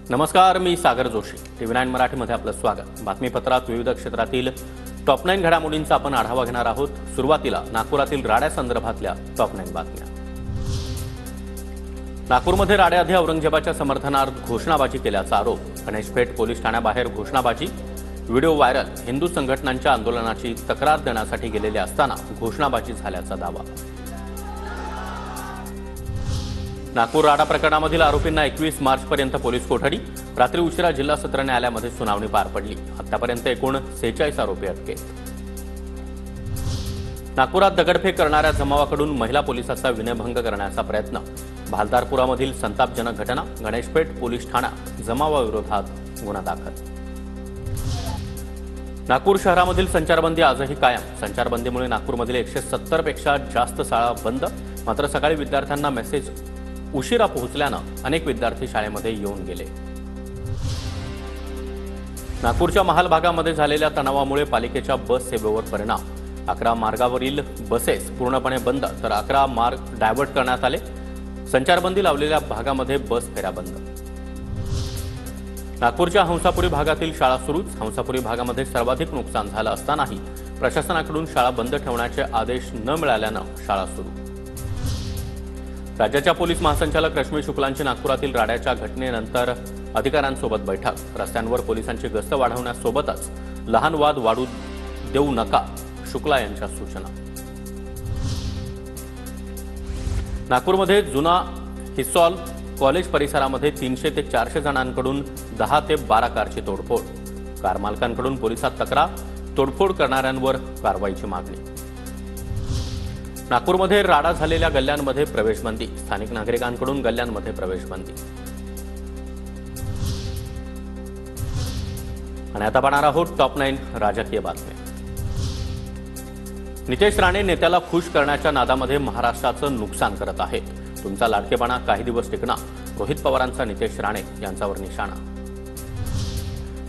नमस्कार, मी सागर जोशी. TV9 मराठीमध्ये आपलं स्वागत. बातमीपत्रात विविध क्षेत्रातील टॉप 9 घडामोडींचा आपण आढावा घेणार आहोत. सुरुवातीला नागपुरातील राड्यासंदर्भातल्या टॉप 9 बातम्या. नागपूरमध्ये राड्याआधी औरंगजेबाच्या समर्थनार्थ घोषणाबाजी केल्याचा आरोप. गणेशपेठ पोलीस ठाण्याबाहेर घोषणाबाजी. Video viral. हिंदू संघटनांच्या आंदोलनाची तक्रार देण्यासाठी गेलेले असताना घोषणाबाजी झाल्याचा दावा. नागपूर राडा प्रकरणामधील आरोपींना 21 मार्चपर्यंत पोलीस कोठडी. रात्री उशिरा जिल्हा सत्र न्यायालयामध्ये सुनावणी पार पडली. आतापर्यंत एकूण 46 आरोपी अटकेत. नागपुरात दगडफेक करणाऱ्या जमावाकडून महिला पोलिसाचा विनयभंग करण्याचा प्रयत्न. भालदारपुरामधील संतापजनक घटना. गणेशपेठ पोलीस ठाण्यात जमावाविरोधात गुन्हा दाखल. नागपूर शहरामधील संचारबंदी आजही कायम. संचारबंदीमुळे नागपूरमधील 170 पेक्षा जास्त शाळा बंद. मात्र सकाळी विद्यार्थ्यांना मेसेज उशिरा पोहोचल्यानं अनेक विद्यार्थी शाळेमध्ये येऊन गेले. नागपूरच्या महाल भागामध्ये झालेल्या तणावामुळे पालिकेच्या बस सेवेवर परिणाम. 11 मार्गावरील बसेस पूर्णपणे बंद तर 11 मार्ग डायव्हर्ट करण्यात आले. संचारबंदी लावलेल्या भागामध्ये बस फेऱ्या बंद. नागपूरच्या हंसापुरी भागातील शाळा सुरूच. हंसापुरी भागामध्ये सर्वाधिक नुकसान झालं असतानाही प्रशासनाकडून शाळा बंद ठेवण्याचे आदेश न मिळाल्यानं शाळा सुरू. राज्याच्या पोलीस महासंचालक रश्मी शुक्लांची नागपुरातील राड्याच्या घटनेनंतर अधिकाऱ्यांसोबत बैठक. रस्त्यांवर पोलिसांची गस्त वाढवण्यासोबतच लहान वाद वाढू देऊ नका, शुक्ला यांच्या सूचना. नागपूरमध्ये जुना हिसॉल कॉलेज परिसरामध्ये 300 ते 400 जणांकडून 10 ते 12 कारची तोडफोड. कार मालकांकडून पोलिसात तक्रार. तोडफोड करणाऱ्यांवर कारवाईची मागणी. नागपूरमध्ये राडा झालेल्या गल्ल्यांमध्ये प्रवेशबंदी. स्थानिक नागरिकांकडून गल्ल्यांमध्ये प्रवेशबंदी. आणि आता पाहणार आहोत टॉप 9 राजकीय बातम्या. नितेश राणे नेत्याला खुश करण्याच्या नादामध्ये महाराष्ट्राचं नुकसान करत आहेत. तुमचा लाडकेपणा काही दिवस टिकणार. रोहित पवारांचा नितेश राणे यांच्यावर निशाणा.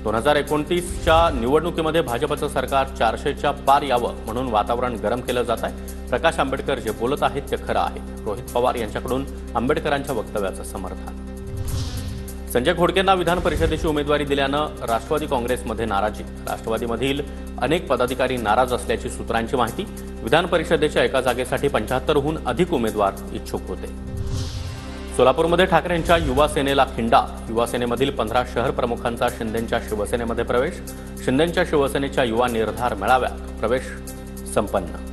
2029च्या निवडणुकीमध्ये भाजपचं सरकार 400च्या पार यावं म्हणून वातावरण गरम केलं जात आहे. प्रकाश आंबेडकर जे बोलत आहेत ते खरं आहे. रोहित पवार यांच्याकडून आंबेडकरांच्या वक्तव्याचं समर्थन. संजय घोडकेंना विधान परिषदेची उमेदवारी दिल्यानं राष्ट्रवादी काँग्रेसमध्ये नाराजी. राष्ट्रवादीमधील अनेक पदाधिकारी नाराज असल्याची सूत्रांची माहिती. विधान परिषदेच्या एका जागेसाठी 75हून अधिक उमेदवार इच्छुक होते. सोलापूरमध्ये ठाकरेंच्या युवा सेनेला खिंडा. युवा सेनेमधील 15 शहर प्रमुखांचा शिंदेंच्या शिवसेनेमध्ये प्रवेश. शिंदेंच्या शिवसेनेच्या युवा निर्धार मेळाव्यात प्रवेश संपन्न.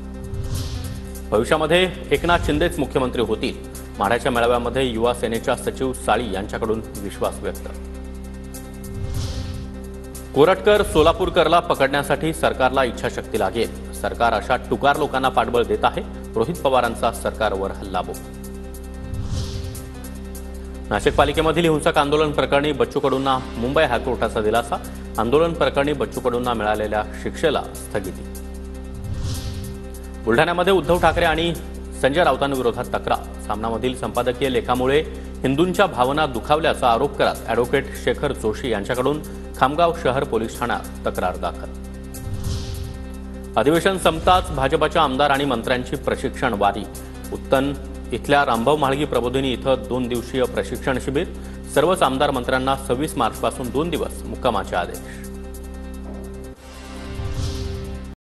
भविष्यामध्ये एकनाथ शिंदेच मुख्यमंत्री होतील. माढ्याच्या मेळाव्यामध्ये युवा सेनेच्या सचिव साळी यांच्याकडून विश्वास व्यक्त. कोरटकर सोलापूरकरला पकडण्यासाठी सरकारला इच्छाशक्ती लागेल. सरकार अशा टुकार लोकांना पाठबळ देत आहे. रोहित पवारांचा सरकारवर हल्लाबोल. नाशिक पालिकेमधील हिंसक आंदोलन प्रकरणी बच्चू कडूंना मुंबई हायकोर्टाचा दिलासा. आंदोलन प्रकरणी बच्चू कडूंना मिळालेल्या शिक्षेला स्थगिती. बुलढाण्यामध्ये उद्धव ठाकरे आणि संजय राऊतांविरोधात तक्रार. सामनामधील संपादकीय लेखामुळे हिंदूंच्या भावना दुखावल्याचा आरोप करत ॲडव्होकेट शेखर जोशी यांच्याकडून खामगाव शहर पोलीस ठाण्यात तक्रार दाखल. अधिवेशन संपताच भाजपच्या आमदार आणि मंत्र्यांची प्रशिक्षण वारी. उत्तन इथल्या रामभाऊ म्हाळगी प्रबोधिनी इथं 2 दिवसीय प्रशिक्षण शिबिर. सर्वच आमदार मंत्र्यांना 26 मार्चपासून 2 दिवस मुक्कामाचे आदेश.